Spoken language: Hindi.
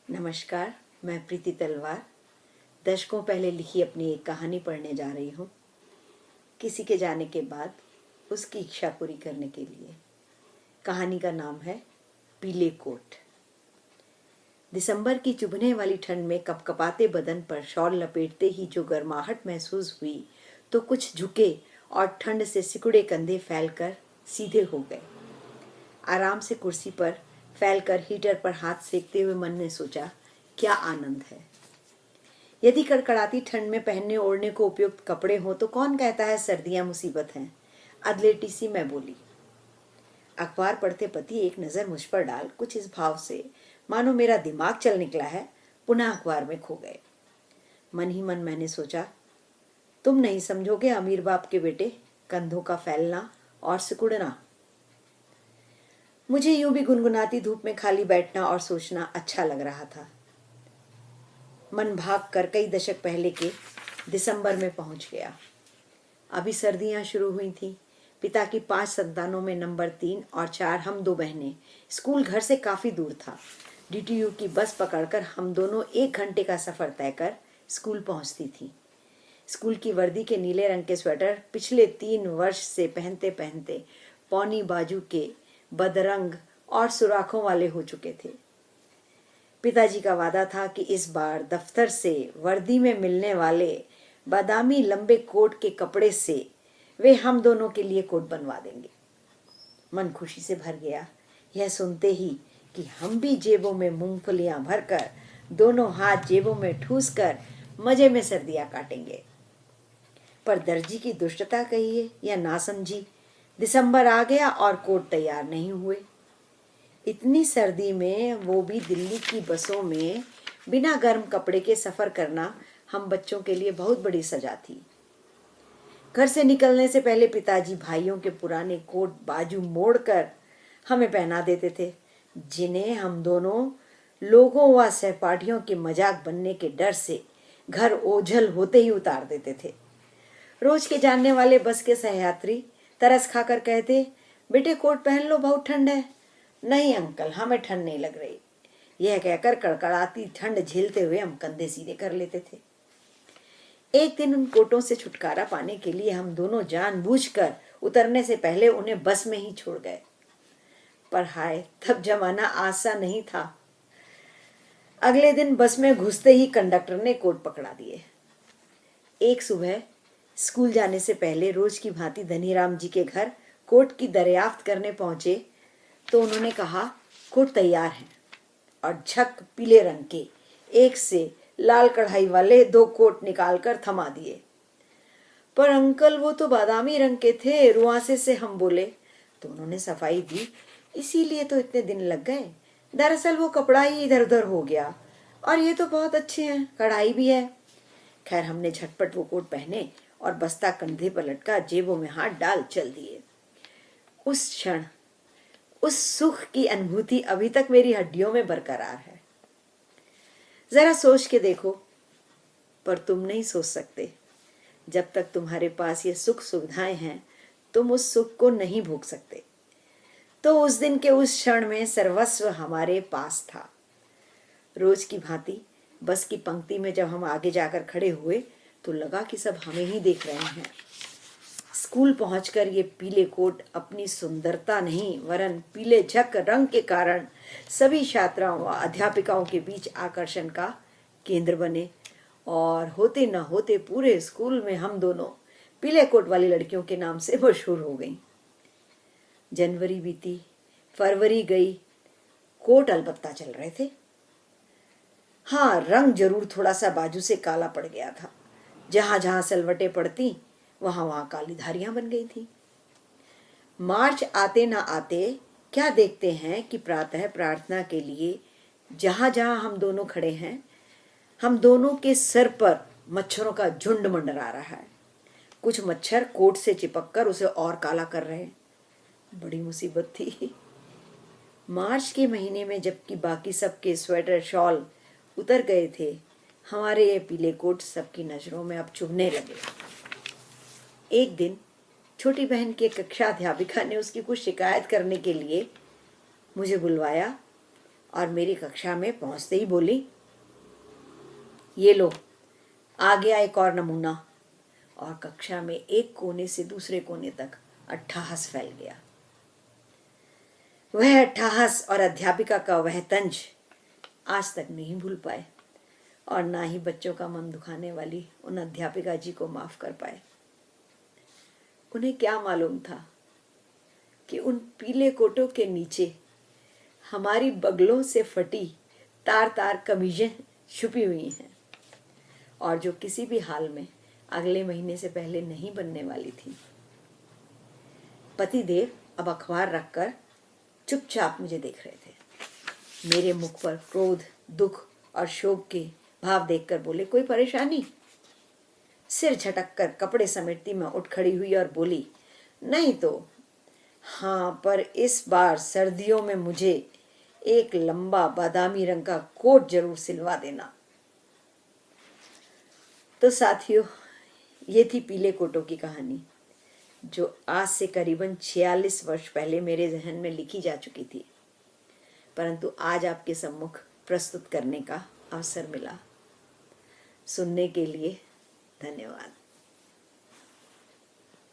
नमस्कार। मैं प्रीति तलवार दशकों पहले लिखी अपनी एक कहानी पढ़ने जा रही हूँ। किसी के जाने के बाद उसकी इच्छा पूरी करने के लिए। कहानी का नाम है पीले कोट। दिसंबर की चुभने वाली ठंड में कपकपाते बदन पर शॉल लपेटते ही जो गर्माहट महसूस हुई तो कुछ झुके और ठंड से सिकुड़े कंधे फैलकर सीधे हो गए। आराम से कुर्सी पर फैलकर हीटर पर हाथ सेकते हुए मन ने सोचा, क्या आनंद है। यदि कड़कड़ाती ठंड में पहनने ओढ़ने को उपयुक्त कपड़े हों तो कौन कहता है सर्दियां मुसीबत हैं। अधलेटी सी मैं बोली। अखबार पढ़ते पति एक नजर मुझ पर डाल कुछ इस भाव से मानो मेरा दिमाग चल निकला है, पुनः अखबार में खो गए। मन ही मन मैंने सोचा, तुम नहीं समझोगे अमीर बाप के बेटे, कंधों का फैलना और सिकुड़ना। मुझे यूं भी गुनगुनाती धूप में खाली बैठना और सोचना अच्छा लग रहा था। मन भाग कर कई दशक पहले के दिसंबर में पहुंच गया। अभी सर्दियां शुरू हुई थीं। पिता की 5 संतानों में नंबर 3 और 4 हम 2 बहनें। स्कूल घर से काफी दूर था। डीटीयू की बस पकड़कर हम दोनों 1 घंटे का सफर तय कर स्कूल पहुंचती थी। स्कूल की वर्दी के नीले रंग के स्वेटर पिछले 3 वर्ष से पहनते पहनते पौनी बाजू के बदरंग और सुराखों वाले हो चुके थे। पिताजी का वादा था कि इस बार दफ्तर से वर्दी में मिलने वाले बादामी लंबे कोट के कपड़े से वे हम दोनों के लिए कोट बनवा देंगे। मन खुशी से भर गया यह सुनते ही कि हम भी जेबों में मूंगफलियां भरकर, दोनों हाथ जेबों में ठूस कर मजे में सर्दियां काटेंगे। पर दर्जी की दुष्टता कहिए या नासमझी, दिसंबर आ गया और कोट तैयार नहीं हुए। इतनी सर्दी में वो भी दिल्ली की बसों में बिना गर्म कपड़े के सफर करना हम बच्चों के लिए बहुत बड़ी सजा थी। घर से निकलने से पहले पिताजी भाइयों के पुराने कोट बाजू मोड़कर हमें पहना देते थे, जिन्हें हम दोनों लोगों व सहपाठियों के मजाक बनने के डर से घर ओझल होते ही उतार देते थे। रोज के जानने वाले बस के सहयात्री तरस खाकर कहते, बेटे कोट पहन लो, बहुत ठंड है। नहीं अंकल, हमें ठंड नहीं लग रही। यह कहकर कड़कड़ाती ठंड झेलते हुए हम कंधे सीधे कर लेते थे। एक दिन उन कोटों से छुटकारा पाने के लिए हम दोनों जानबूझकर उतरने से पहले उन्हें बस में ही छोड़ गए। पर हाय, तब जमाना आसा नहीं था। अगले दिन बस में घुसते ही कंडक्टर ने कोट पकड़ा दिए। एक सुबह स्कूल जाने से पहले रोज की भांति धनीराम जी के घर कोट की दरियाफ्त करने पहुंचे तो उन्होंने कहा, कोट तैयार हैं, और झक पीले रंग के एक से लाल कढ़ाई वाले 2 कोट निकालकर थमा दिए। पर अंकल, वो तो बादामी रंग के थे, रुआंसे से हम बोले। तो उन्होंने सफाई दी, इसीलिए तो इतने दिन लग गए। दरअसल वो कपड़ा ही इधर उधर हो गया, और ये तो बहुत अच्छे हैं, कढ़ाई भी है। खैर हमने झटपट वो कोट पहने और बस्ता कंधे पर लटका जेबों में हाथ डाल चल दिए। उस क्षण उस सुख की अनुभूति अभी तक मेरी हड्डियों में बरकरार है। जरा सोच के देखो, पर तुम नहीं सोच सकते। जब तक तुम्हारे पास ये सुख सुविधाएं हैं तुम उस सुख को नहीं भोग सकते। तो उस दिन के उस क्षण में सर्वस्व हमारे पास था। रोज की भांति बस की पंक्ति में जब हम आगे जाकर खड़े हुए तो लगा कि सब हमें ही देख रहे हैं। स्कूल पहुंचकर ये पीले कोट अपनी सुंदरता नहीं वरन पीले झक रंग के कारण सभी छात्राओं व अध्यापिकाओं के बीच आकर्षण का केंद्र बने, और होते न होते पूरे स्कूल में हम दोनों पीले कोट वाली लड़कियों के नाम से मशहूर हो गईं। जनवरी बीती, फरवरी गई, कोट अलबत्ता चल रहे थे। हाँ, रंग जरूर थोड़ा सा बाजू से काला पड़ गया था। जहां जहां सलवटें पड़ती वहां वहां काली धारियां बन गई थी। मार्च आते ना आते क्या देखते हैं कि प्रातः प्रार्थना के लिए जहां जहां हम दोनों खड़े हैं, हम दोनों के सर पर मच्छरों का झुंड मंडरा रहा है। कुछ मच्छर कोट से चिपक कर उसे और काला कर रहे हैं। बड़ी मुसीबत थी। मार्च के महीने में जबकि बाकी सबके स्वेटर शॉल उतर गए थे, हमारे ये पीले कोट सबकी नजरों में अब चुभने लगे। एक दिन छोटी बहन की कक्षा अध्यापिका ने उसकी कुछ शिकायत करने के लिए मुझे बुलवाया और मेरी कक्षा में पहुंचते ही बोली, ये लो, आ गया एक और नमूना। और कक्षा में एक कोने से दूसरे कोने तक अट्ठहास फैल गया। वह अट्ठहास और अध्यापिका का वह तंज आज तक नहीं भूल पाए और ना ही बच्चों का मन दुखाने वाली उन अध्यापिका जी को माफ कर पाए। उन्हें क्या मालूम था कि उन पीले कोटों के नीचे हमारी बगलों से फटी तार तार कमीजें छुपी हुई हैं और जो किसी भी हाल में अगले महीने से पहले नहीं बनने वाली थी। पतिदेव अब अखबार रखकर चुपचाप मुझे देख रहे थे। मेरे मुख पर क्रोध, दुख और शोक के भाव देखकर बोले, कोई परेशानी? सिर झटक कर कपड़े समेटती मैं उठ खड़ी हुई और बोली, नहीं तो। हाँ, पर इस बार सर्दियों में मुझे एक लंबा बादामी रंग का कोट जरूर सिलवा देना। तो साथियों, ये थी पीले कोटों की कहानी, जो आज से करीबन 46 वर्ष पहले मेरे जहन में लिखी जा चुकी थी, परंतु आज आपके सम्मुख प्रस्तुत करने का अवसर मिला। सुनने के लिए धन्यवाद।